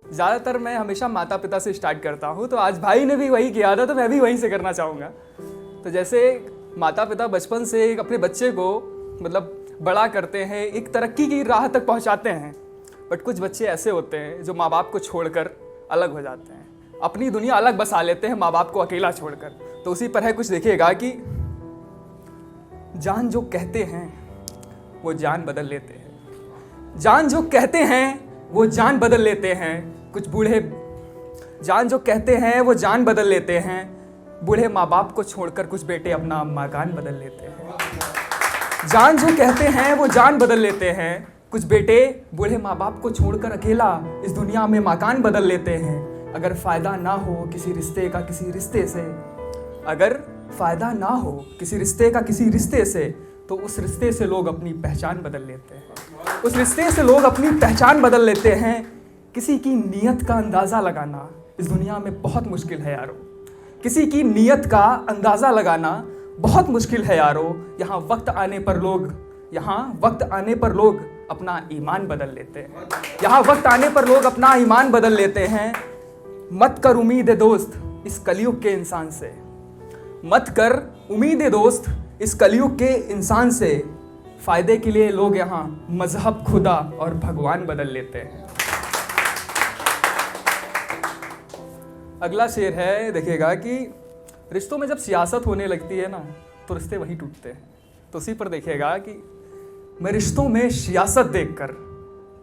ज़्यादातर मैं हमेशा माता पिता से स्टार्ट करता हूँ, तो आज भाई ने भी वही किया था तो मैं भी वहीं से करना चाहूँगा। तो जैसे माता पिता बचपन से अपने बच्चे को मतलब बड़ा करते हैं, एक तरक्की की राह तक पहुँचाते हैं, बट कुछ बच्चे ऐसे होते हैं जो माँ बाप को छोड़कर अलग हो जाते हैं, अपनी दुनिया अलग बसा लेते हैं माँ बाप को अकेला छोड़कर। तो उसी पर है कुछ देखिएगा कि जान जो कहते हैं वो जान बदल लेते हैं, जान जो कहते हैं वो जान बदल लेते हैं। कुछ बूढ़े जान जो कहते हैं वो जान बदल लेते हैं, बूढ़े माँ बाप को छोड़कर कुछ बेटे अपना मकान बदल लेते हैं। जान जो कहते हैं वो जान बदल लेते हैं, कुछ बेटे बूढ़े माँ बाप को छोड़कर अकेला इस दुनिया में मकान बदल लेते हैं। अगर फ़ायदा ना हो किसी रिश्ते का किसी रिश्ते से, अगर फ़ायदा ना हो किसी रिश्ते का किसी रिश्ते से, तो उस रिश्ते से लोग अपनी पहचान बदल लेते हैं, उस रिश्ते से लोग अपनी पहचान बदल लेते हैं। किसी की नीयत का अंदाज़ा लगाना इस दुनिया में बहुत मुश्किल है यारो, किसी की नीयत का अंदाज़ा लगाना बहुत मुश्किल है यारो। यहाँ वक्त आने पर लोग अपना ईमान बदल लेते हैं, यहाँ वक्त आने पर लोग अपना ईमान बदल लेते हैं। मत कर उम्मीद दोस्त इस कलयुग के इंसान से, मत कर उम्मीद दोस्त इस कलयुग के इंसान से। फ़ायदे के लिए लोग यहाँ मजहब, खुदा और भगवान बदल लेते हैं। अगला शेर है, देखिएगा कि रिश्तों में जब सियासत होने लगती है ना तो रिश्ते वहीं टूटते हैं। तो उसी पर देखिएगा कि मैं रिश्तों में सियासत देखकर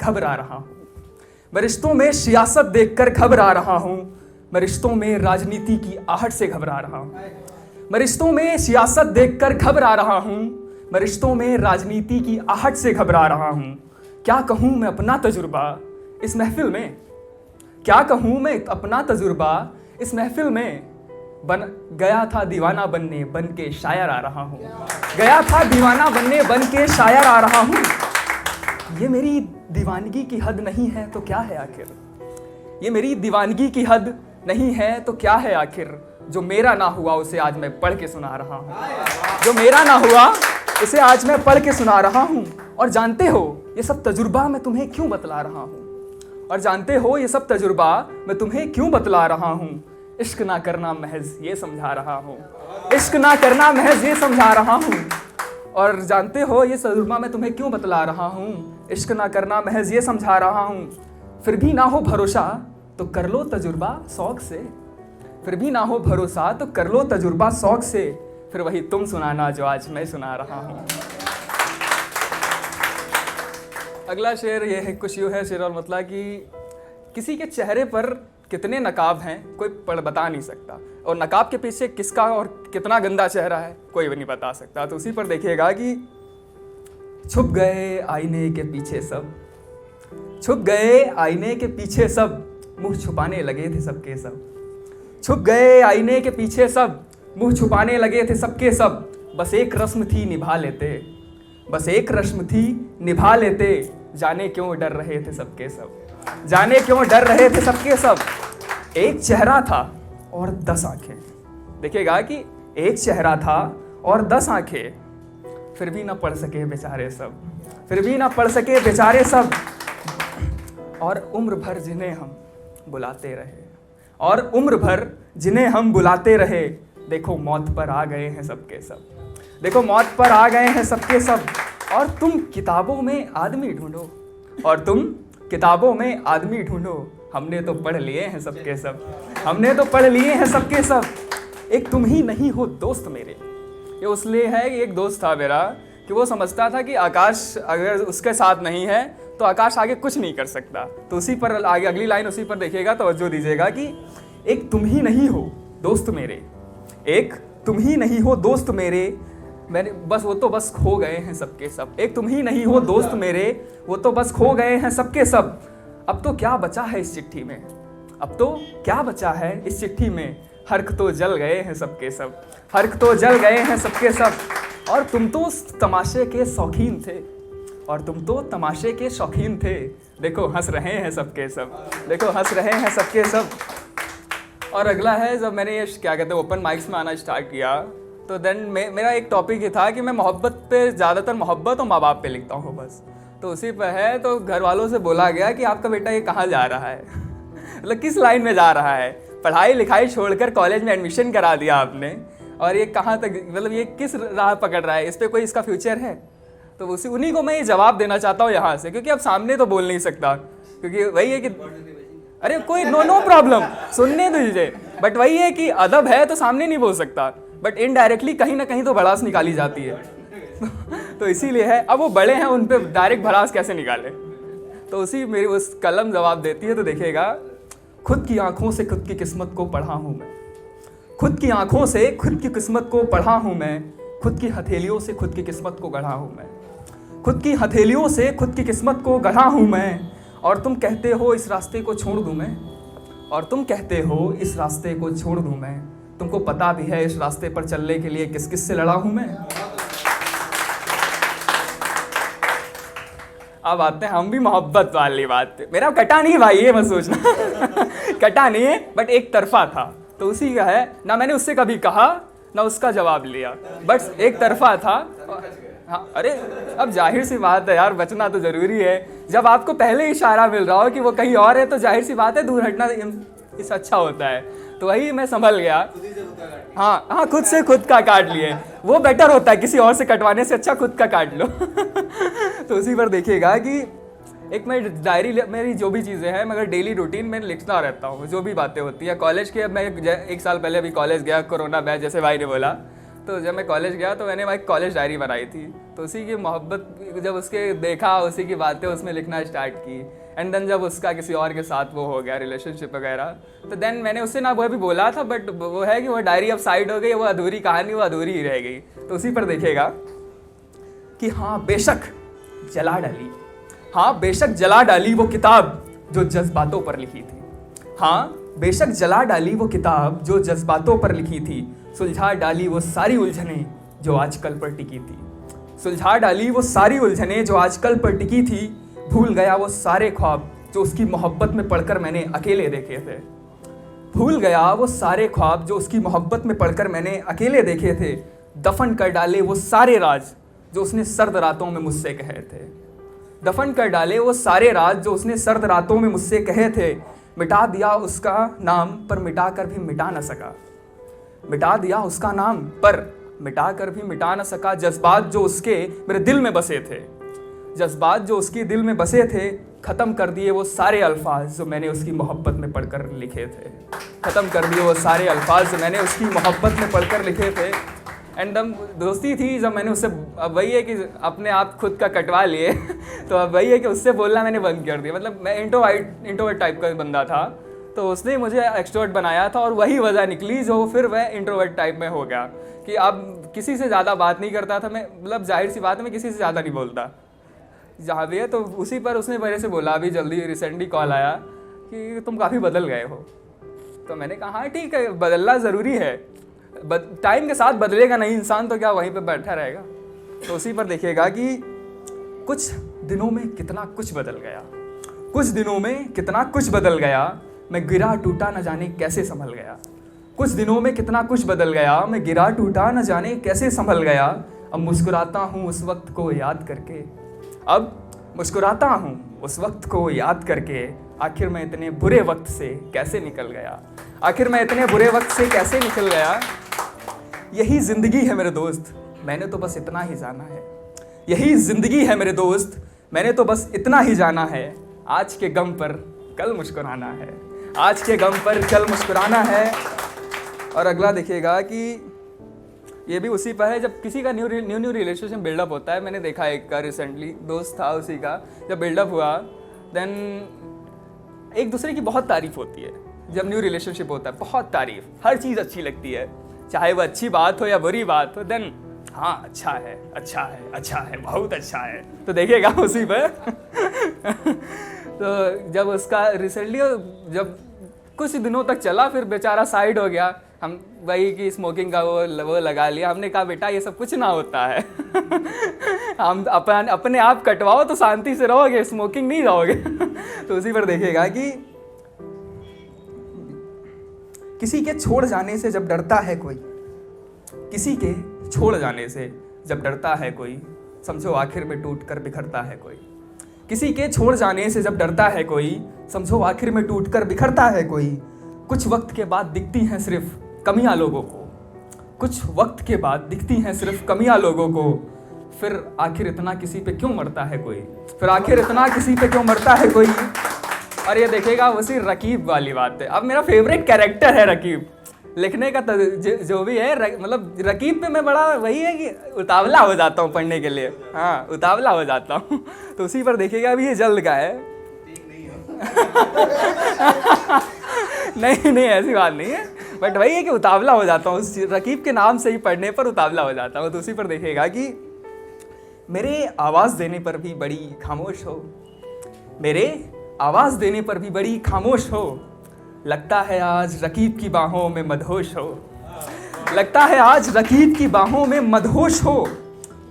घबरा रहा हूँ, मैं रिश्तों में सियासत देखकर घबरा रहा हूँ, मैं रिश्तों में राजनीति की आहट से घबरा रहा हूँ, मैं रिश्तों में सियासत देखकर घबरा रहा हूँ, मैं रिश्तों में राजनीति की आहट से घबरा रहा हूँ। क्या कहूँ मैं अपना तजुर्बा इस महफिल में, क्या कहूँ मैं अपना तजुर्बा इस महफिल में। बन गया था दीवाना बनने बन के शायर आ रहा हूँ, गया था दीवाना बनने बन के शायर आ रहा हूँ। ये मेरी दीवानगी की हद नहीं है तो क्या है आखिर, ये मेरी दीवानगी की हद नहीं है तो क्या है आखिर। जो मेरा ना हुआ उसे आज मैं पढ़ के सुना रहा हूँ, जो मेरा ना हुआ उसे आज मैं पढ़ के सुना रहा हूँ। और जानते हो ये सब तजुर्बा मैं तुम्हें क्यों बतला रहा हूँ, और जानते हो ये सब तजुर्बा मैं तुम्हें क्यों बतला रहा हूँ। इश्क ना करना महज ये समझा रहा हूँ, इश्क ना करना महज ये समझा रहा हूँ। और जानते हो ये तजुर्बा मैं तुम्हें क्यों बतला रहा हूँ, इश्क ना करना महज ये समझा रहा हूँ। फिर भी ना हो भरोसा तो कर लो तजुर्बा शौक से, फिर भी ना हो भरोसा तो कर लो तजुर्बा शौक से। फिर वही तुम सुनाना जो आज मैं सुना रहा हूँ। अगला शेर ये है, कुछ यूँ है शेर और मतलब कि किसी के चेहरे पर कितने नकाब हैं कोई बता नहीं सकता, और नकाब के पीछे किसका और कितना गंदा चेहरा है कोई भी नहीं बता सकता। तो उसी पर देखिएगा कि छुप गए आईने के पीछे सब, छुप गए आईने के पीछे सब, मुंह छुपाने लगे थे सबके सब। छुप गए आईने के पीछे सब, मुंह छुपाने लगे थे सबके सब। बस एक रस्म थी निभा लेते, बस एक रस्म थी निभा लेते, जाने क्यों डर रहे थे सबके सब, जाने क्यों डर रहे थे सबके सब। एक चेहरा था और 10 आंखें, देखिएगा कि एक चेहरा था और 10 आंखें, फिर भी ना पढ़ सके बेचारे सब, फिर भी ना पढ़ सके बेचारे सब। और उम्र भर जिन्हें हम बुलाते रहे, और उम्र भर जिन्हें हम बुलाते रहे, देखो मौत पर आ गए हैं सबके सब, देखो मौत पर आ गए हैं सबके सब। और तुम किताबों में आदमी ढूंढो, और तुम किताबों में आदमी ढूंढो, हमने तो पढ़ लिए हैं सबके सब, हमने तो पढ़ लिए हैं सबके सब। एक तुम ही नहीं हो दोस्त मेरे, ये उसलिए है कि एक दोस्त था मेरा कि वो समझता था कि आकाश अगर उसके साथ नहीं है तो आकाश आगे कुछ नहीं कर सकता। तो उसी पर आगे अगली लाइन उसी पर देखिएगा, तवज्जो दीजिएगा कि एक तुम ही नहीं हो दोस्त मेरे, एक तुम ही नहीं हो दोस्त मेरे, मैंने बस वो तो बस खो गए हैं सबके सब। एक तुम ही नहीं हो दोस्त मेरे, वो तो बस खो गए हैं सबके सब। अब तो क्या बचा है इस चिट्ठी में, अब तो क्या बचा है इस चिट्ठी में, हर्क तो जल गए हैं सबके सब, हर्क तो जल गए हैं सबके सब। और तुम तो तमाशे के शौकीन थे, और तुम तो तमाशे के शौकीन थे, देखो हंस रहे हैं सबके सब, देखो हंस रहे हैं सबके सब। और अगला है, जब मैंने ये क्या कहते हैं ओपन माइक्स में आना स्टार्ट किया तो देन मेरा एक टॉपिक ये था कि मैं मोहब्बत पे ज़्यादातर मोहब्बत और माँ बाप पे लिखता हूँ बस। तो उसी पर है, तो घर वालों से बोला गया कि आपका बेटा ये कहाँ जा रहा है, मतलब किस लाइन में जा रहा है? पढ़ाई लिखाई छोड़कर कॉलेज में एडमिशन करा दिया आपने, और ये कहाँ तक, मतलब ये किस राह पकड़ रहा है? इस पर कोई इसका फ्यूचर है? तो उन्हीं को मैं ये जवाब देना चाहता हूँ यहाँ से, क्योंकि अब सामने तो बोल नहीं सकता, क्योंकि वही है कि अरे कोई नो प्रॉब्लम, सुनने दीजिए, बट वही है कि अदब है तो सामने नहीं बोल सकता, बट इनडायरेक्टली कहीं ना कहीं तो भड़ास निकाली जाती है। तो इसीलिए है, अब वो बड़े हैं, उन पर डायरेक्ट भड़ास कैसे निकाले? तो उसी मेरी उस कलम जवाब देती है। तो देखिएगा, खुद की आंखों से खुद की किस्मत को पढ़ा हूँ मैं, खुद की आंखों से खुद की किस्मत को पढ़ा हूँ मैं, खुद की हथेलियों से खुद की किस्मत को गढ़ा हूँ मैं, खुद की हथेलियों से खुद की किस्मत को गढ़ा हूँ मैं। और तुम कहते हो इस रास्ते को छोड़ दूँ मैं, और तुम कहते हो इस रास्ते को छोड़ दूँ मैं, तुमको पता भी है इस रास्ते पर चलने के लिए किस किस से लड़ा हूँ मैं। अब आते हैं हम भी मोहब्बत वाली बात पे। मेरा कटा नहीं भाई, ये मत सोचना कटा नहीं है, बट एक तरफा था, तो उसी का है ना। मैंने उससे कभी कहा ना उसका जवाब लिया, बट एक तरफा था। हाँ, अरे अब जाहिर सी बात है यार, बचना तो जरूरी है। जब आपको पहले इशारा मिल रहा हो कि वो कहीं और है, तो जाहिर सी बात है दूर हटना इस अच्छा होता है। तो वही मैं संभल गया। हाँ, खुद से खुद का काट लिए, वो बेटर होता है, किसी और से कटवाने से अच्छा खुद का काट लो। तो उसी पर देखिएगा कि एक मैं डायरी, मेरी जो भी चीज़ें हैं, मगर डेली रूटीन में लिखता रहता हूँ, जो भी बातें होती है। कॉलेज के, अब मैं 1 साल पहले अभी कॉलेज गया, कोरोना बैच जैसे भाई ने बोला, तो जब मैं कॉलेज गया तो मैंने भाई कॉलेज डायरी बनाई थी। तो उसी की मोहब्बत जब उसके देखा, उसी की बातें उसमें लिखना स्टार्ट की। एंड देन जब उसका किसी और के साथ वो हो गया रिलेशनशिप वगैरह, तो देन मैंने उससे ना वो भी बोला था, बट वो है कि वो डायरी अब साइड हो गई, वो अधूरी कहानी, वो अधूरी ही रह गई। तो उसी पर देखिएगा कि हाँ बेशक जला डाली, हाँ बेशक जला डाली वो किताब जो जज्बातों पर लिखी थी, हाँ बेशक जला डाली वो किताब जो जज्बातों पर लिखी थी, सुलझा डाली वो सारी उलझनें जो आजकल पर टिकी थी, सुलझा डाली वो सारी उलझनें जो आजकल पर टिकी थी, भूल गया वो सारे ख्वाब जो उसकी मोहब्बत में पढ़कर मैंने अकेले देखे थे, भूल गया वो सारे ख्वाब जो उसकी मोहब्बत में पढ़कर मैंने अकेले देखे थे, दफन कर डाले वो सारे राज जो उसने सर्द रातों में मुझसे कहे थे, दफन कर डाले वो सारे राज जो उसने सर्द रातों में मुझसे कहे थे, मिटा दिया उसका नाम पर मिटा कर भी मिटा न सका, मिटा दिया उसका नाम पर मिटा कर भी मिटा न सका, जज्बात जो उसके मेरे दिल में बसे थे, जज्बात जो उसके दिल में बसे थे, ख़त्म कर दिए वो सारे अल्फाज जो मैंने उसकी मोहब्बत में पढ़कर लिखे थे, ख़त्म कर दिए वो सारे अल्फाज जो मैंने उसकी मोहब्बत में पढ़कर लिखे थे। एंड दोस्ती थी जब मैंने उससे, अब वही है कि अपने आप खुद का कटवा लिए तो अब वही है कि उससे बोलना मैंने बंद कर दिया। मतलब मैं इंट्रोवर्ट टाइप का बंदा था, तो उसने मुझे एक्सट्रोवर्ट बनाया था, और वही वजह निकली जो फिर वह इंट्रोवर्ट टाइप में हो गया कि अब किसी से ज़्यादा बात नहीं करता था मैं। मतलब जाहिर सी बात है, मैं किसी से ज़्यादा नहीं बोलता जहाँ भी है। तो उसी पर उसने मेरे से बोला, अभी जल्दी रिसेंटली कॉल आया कि तुम काफ़ी बदल गए हो। तो मैंने कहा हाँ ठीक है, बदलना ज़रूरी है, टाइम के साथ बदलेगा नहीं इंसान तो क्या वहीं पे बैठा रहेगा। तो उसी पर देखिएगा कि कुछ दिनों में कितना कुछ बदल गया, कुछ दिनों में कितना कुछ बदल गया, मैं गिरा टूटा न जाने कैसे संभल गया, कुछ दिनों में कितना कुछ बदल गया, मैं गिरा टूटा न जाने कैसे संभल गया, अब मुस्कुराता हूँ उस वक्त को याद करके, अब मुस्कुराता हूँ उस वक्त को याद करके, आखिर मैं इतने बुरे वक्त से कैसे निकल गया, आखिर मैं इतने बुरे वक्त से कैसे निकल गया। यही ज़िंदगी है मेरे दोस्त, मैंने तो बस इतना ही जाना है, यही ज़िंदगी है मेरे दोस्त, मैंने तो बस इतना ही जाना है, आज के गम पर कल मुस्कुराना है, आज के गम पर कल मुस्कुराना है। और अगला देखिएगा कि ये भी उसी पर है, जब किसी का न्यू रिलेशनशिप बिल्डअप होता है। मैंने देखा एक का रिसेंटली दोस्त था, उसी का जब बिल्डअप हुआ, देन एक दूसरे की बहुत तारीफ़ होती है। जब न्यू रिलेशनशिप होता है बहुत तारीफ़, हर चीज़ अच्छी लगती है, चाहे वो अच्छी बात हो या बुरी बात हो, देन हाँ अच्छा है, अच्छा है, अच्छा है, बहुत अच्छा है। तो देखिएगा उसी पर तो जब उसका रिसेंटली जब कुछ दिनों तक चला, फिर बेचारा साइड हो गया। हम वही कि स्मोकिंग का वो लगा लिया। हमने कहा बेटा ये सब कुछ ना होता है हम अपने आप कटवाओ तो शांति से रहोगे, स्मोकिंग नहीं रहोगे तो उसी पर देखिएगा कि किसी के छोड़ जाने से जब डरता है कोई, किसी के छोड़ जाने से जब डरता है कोई, समझो आखिर में टूट कर बिखरता है कोई, किसी के छोड़ जाने से जब डरता है कोई, समझो आखिर में टूटकर बिखरता है कोई। कुछ वक्त के बाद दिखती हैं सिर्फ कमियां लोगों को, कुछ वक्त के बाद दिखती हैं सिर्फ कमियां लोगों को। फिर आखिर इतना किसी पे क्यों मरता है कोई, फिर आखिर इतना किसी पे क्यों मरता है कोई। और ये देखेगा उसी रकीब वाली बात है। अब मेरा फेवरेट कैरेक्टर है रकीब। लिखने का जो भी है मतलब रकीब पे मैं बड़ा वही है कि उतावला हो जाता हूँ पढ़ने के लिए। हाँ, उतावला हो जाता हूँ। तो उसी पर देखिएगा अभी ये जल्द का है। नहीं ऐसी बात नहीं है, बट वही है कि उतावला हो जाता हूँ उस रकीब के नाम से ही पढ़ने पर उतावला हो जाता हूँ। तो उसी पर देखिएगा कि मेरे आवाज़ देने पर भी बड़ी खामोश हो, मेरे आवाज़ देने पर भी बड़ी खामोश हो, लगता है आज रकीब की बाहों में मदहोश हो, लगता है आज रकीब की बाहों में मदहोश हो।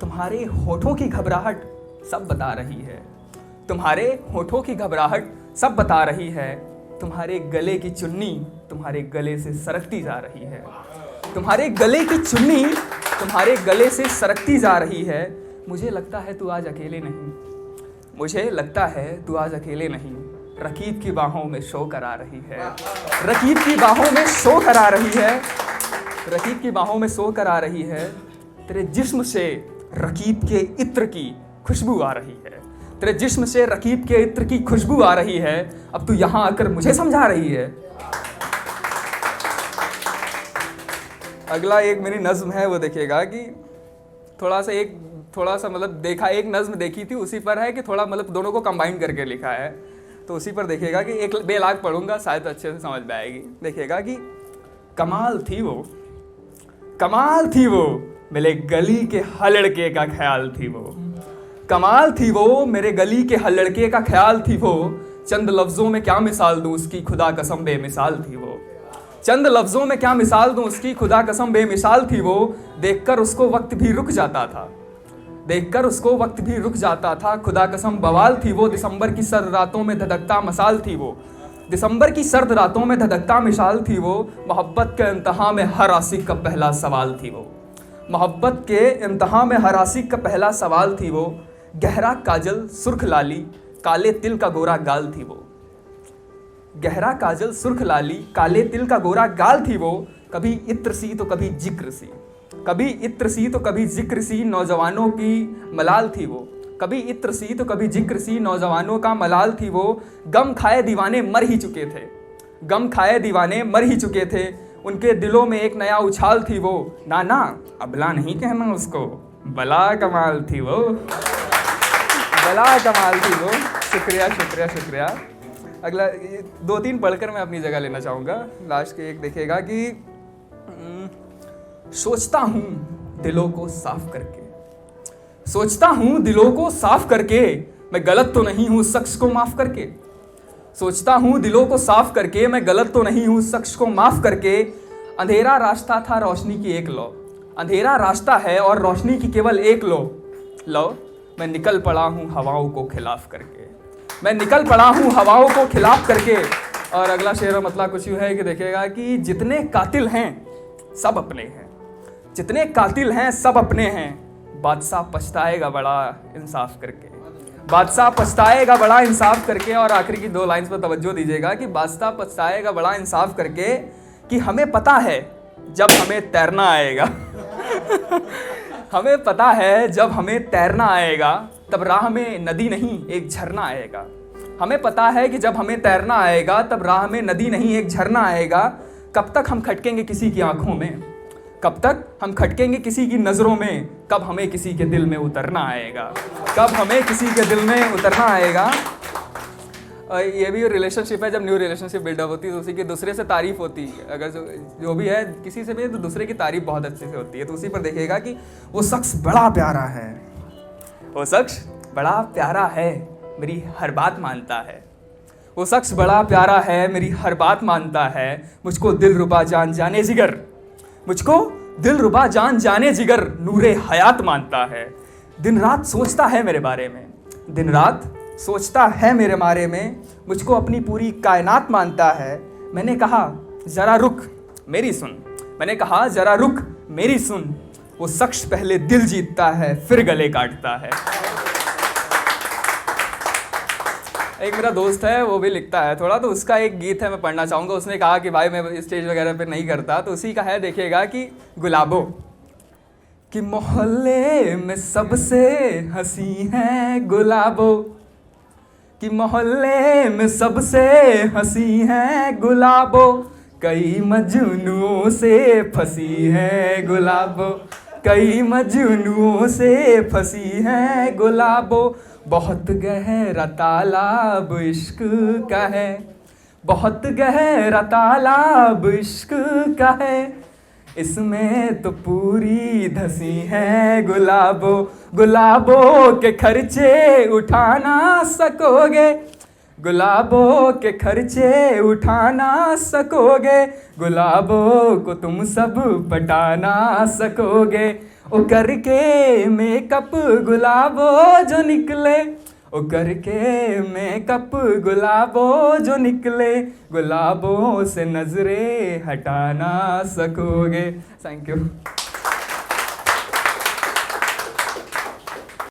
तुम्हारे होठों की घबराहट सब बता रही है, तुम्हारे होठों की घबराहट सब बता रही है। तुम्हारे गले की चुन्नी तुम्हारे गले से सरकती जा रही है, तुम्हारे गले की चुन्नी तुम्हारे गले से सरकती जा रही है। मुझे लगता है तू आज अकेले नहीं, मुझे लगता है तू आज अकेले नहीं, रकीब की बाहों में शो करा रही है, रकीब की बाहों में शो करा रही है, रकीब की बाहों में शो करा रही है। तेरे जिस्म से रकीब के इत्र की खुशबू आ रही है, तेरे जिस्म से रकीब के इत्र की खुशबू आ रही है। अब तू यहाँ आकर मुझे समझा रही है। अगला एक मेरी नज्म है, वो देखिएगा कि थोड़ा सा मतलब देखा, एक नज्म देखी थी उसी पर है कि थोड़ा मतलब दोनों को कंबाइन करके लिखा है। तो उसी पर देखिएगा कि एक बेलाग पढ़ूंगा, शायद अच्छे से समझ में आएगी। देखिएगा कि कमाल थी वो, कमाल थी वो, मेरे गली के हर लड़के का ख्याल थी वो, कमाल थी वो, मेरे गली के हर लड़के का ख्याल थी वो। चंद लफ्जों में क्या मिसाल दूं उसकी, खुदा कसम बेमिसाल थी वो। चंद लफ्जों में क्या मिसाल दूं उसकी, खुदा कसम बेमिसाल थी वो। देखकर उसको वक्त भी रुक जाता था, देखकर उसको वक्त भी रुक जाता था, खुदा कसम बवाल थी वो। दिसंबर की सर्द रातों में धधकता मसाल थी वो, दिसंबर की सर्द रातों में धधकता मिसाल थी वो। मोहब्बत के इंतहा में हर आशिक का पहला सवाल थी वो, मोहब्बत के इंतहा में हर आशिक का पहला सवाल थी वो। गहरा काजल सुर्ख लाली काले तिल का गोरा गाल थी वो, गहरा काजल सुर्ख लाली काले तिल का गोरा गाल थी वो। कभी इत्र सी तो कभी जिक्र सी, कभी इत्र सी तो कभी जिक्र सी, नौजवानों की मलाल थी वो। कभी इत्र सी तो कभी जिक्र सी, नौजवानों का मलाल थी वो। गम खाए दीवाने मर ही चुके थे, गम खाए दीवाने मर ही चुके थे। उनके दिलों में एक नया उछाल थी वो। नाना अबला नहीं कहना उसको, बला कमाल थी वो, बला कमाल थी वो। शुक्रिया शुक्रिया शुक्रिया। अगला 2-3 पढ़कर मैं अपनी जगह लेना चाहूँगा। लास्ट के एक देखिएगा कि सोचता हूँ दिलों को साफ करके, सोचता हूँ दिलों को साफ करके, मैं गलत तो नहीं हूँ उस शख्स को माफ़ करके। सोचता हूँ दिलों को साफ करके, मैं गलत तो नहीं हूँ उस शख्स को माफ़ करके। अंधेरा रास्ता था रोशनी की एक लो, अंधेरा रास्ता है और रोशनी की केवल एक लो। मैं निकल पड़ा हूँ हवाओं को खिलाफ करके, मैं निकल पड़ा हूँ हवाओं को खिलाफ करके। और अगला शेर मतलब कुछ यूँ है कि देखिएगा कि जितने कातिल हैं सब अपने हैं, जितने कातिल हैं सब अपने हैं। बादशाह पछताएगा बड़ा इंसाफ करके, बादशाह पछताएगा बड़ा इंसाफ करके। और आखिरी की 2 लाइन्स पर तवज्जो दीजिएगा कि बादशाह पछताएगा बड़ा इंसाफ करके, कि हमें पता है जब हमें तैरना आएगा हमें पता है जब हमें तैरना आएगा, तब राह में नदी नहीं एक झरना आएगा। हमें पता है कि जब हमें तैरना आएगा, तब राह में नदी नहीं एक झरना आएगा। कब तक हम खटकेंगे किसी की आंखों में, कब तक हम खटकेंगे किसी की नज़रों में, कब हमें किसी के दिल में उतरना आएगा, कब हमें किसी के दिल में उतरना आएगा। ये भी रिलेशनशिप है, जब न्यू रिलेशनशिप बिल्डअप होती है तो उसी की दूसरे से तारीफ होती है। अगर जो भी है किसी से भी तो दूसरे की तारीफ बहुत अच्छे से होती है। तो उसी पर देखिएगा कि वो शख्स बड़ा प्यारा है, वो शख्स बड़ा प्यारा है, मेरी हर बात मानता है। वो शख्स बड़ा प्यारा है, मेरी हर बात मानता है। मुझको दिलरुबा जान जाने जिगर, मुझको दिलरुबा जान जाने जिगर, नूरे हयात मानता है। दिन रात सोचता है मेरे बारे में, दिन रात सोचता है मेरे बारे में, मुझको अपनी पूरी कायनात मानता है। मैंने कहा ज़रा रुक मेरी सुन, मैंने कहा ज़रा रुक मेरी सुन, वो शख्स पहले दिल जीतता है फिर गले काटता है। एक मेरा दोस्त है, वो भी लिखता है थोड़ा, तो उसका एक गीत है मैं पढ़ना चाहूँगा। उसने कहा कि भाई मैं स्टेज वगैरह पे नहीं करता, तो उसी का है, देखिएगा कि गुलाबो। कि मोहल्ले में सबसे हंसी है गुलाबो, कि मोहल्ले में सबसे हंसी है गुलाबो, कई मजनुओं से फंसी है गुलाबो, कई मजनुओं से फंसी है गुलाबो। बहुत गहरा तालाब इश्क का है, बहुत गहरा तालाब इश्क का है, इसमें तो पूरी धसी है गुलाबो, गुलाबो के खर्चे उठा ना सकोगे, गुलाबो के खर्चे उठा ना सकोगे, गुलाबो को तुम सब पटा ना सकोगे। ओ करके मेकअप गुलाबो जो निकले, ओ करके मेकअप गुलाबो जो निकले, गुलाबों से नजरें हटा ना सकोगे। Thank you.